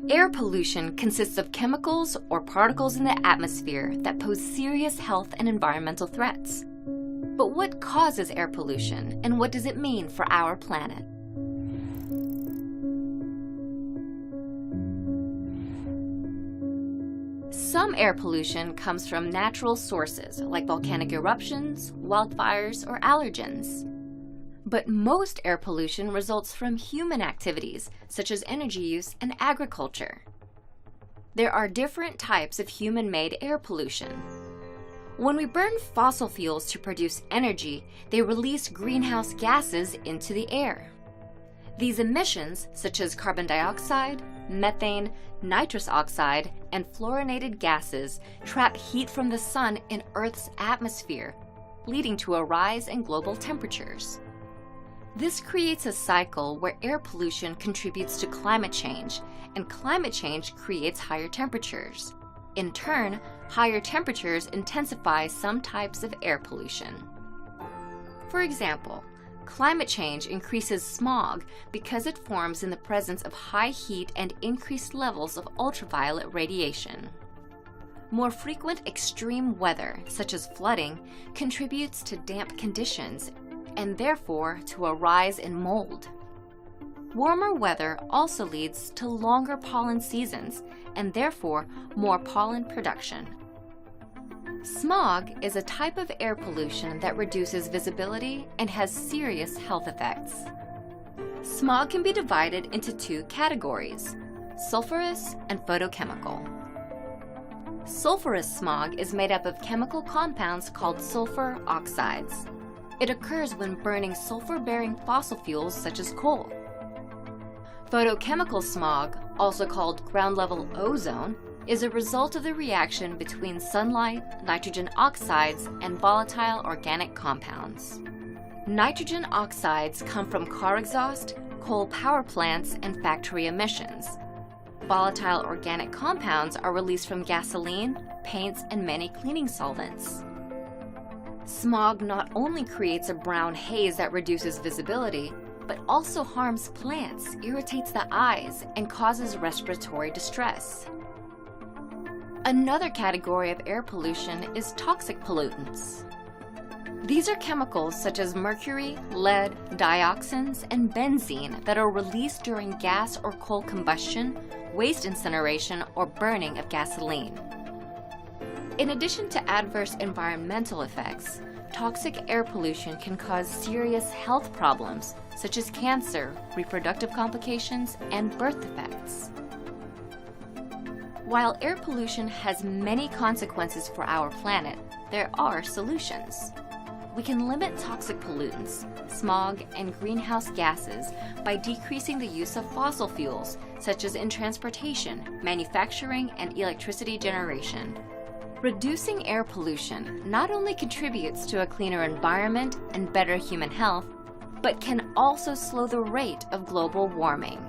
Air pollution consists of chemicals or particles in the atmosphere that pose serious health and environmental threats. But what causes air pollution, and what does it mean for our planet? Some air pollution comes from natural sources like volcanic eruptions, wildfires, or allergens. But most air pollution results from human activities, such as energy use and agriculture. There are different types of human-made air pollution. When we burn fossil fuels to produce energy, they release greenhouse gases into the air. These emissions, such as carbon dioxide, methane, nitrous oxide, and fluorinated gases, trap heat from the sun in Earth's atmosphere, leading to a rise in global temperatures. This creates a cycle where air pollution contributes to climate change, and climate change creates higher temperatures. In turn, higher temperatures intensify some types of air pollution. For example, climate change increases smog because it forms in the presence of high heat and increased levels of ultraviolet radiation. More frequent extreme weather, such as flooding, contributes to damp conditions and therefore to a rise in mold. Warmer weather also leads to longer pollen seasons and therefore more pollen production. Smog is a type of air pollution that reduces visibility and has serious health effects. Smog can be divided into two categories: sulfurous and photochemical. Sulfurous smog is made up of chemical compounds called sulfur oxides. It occurs when burning sulfur-bearing fossil fuels such as coal. Photochemical smog, also called ground-level ozone, is a result of the reaction between sunlight, nitrogen oxides, and volatile organic compounds. Nitrogen oxides come from car exhaust, coal power plants, and factory emissions. Volatile organic compounds are released from gasoline, paints, and many cleaning solvents. Smog not only creates a brown haze that reduces visibility, but also harms plants, irritates the eyes, and causes respiratory distress. Another category of air pollution is toxic pollutants. These are chemicals such as mercury, lead, dioxins, and benzene that are released during gas or coal combustion, waste incineration, or burning of gasoline. In addition to adverse environmental effects, toxic air pollution can cause serious health problems such as cancer, reproductive complications, and birth defects. While air pollution has many consequences for our planet, there are solutions. We can limit toxic pollutants, smog, and greenhouse gases by decreasing the use of fossil fuels, such as in transportation, manufacturing, and electricity generation. Reducing air pollution not only contributes to a cleaner environment and better human health, but can also slow the rate of global warming.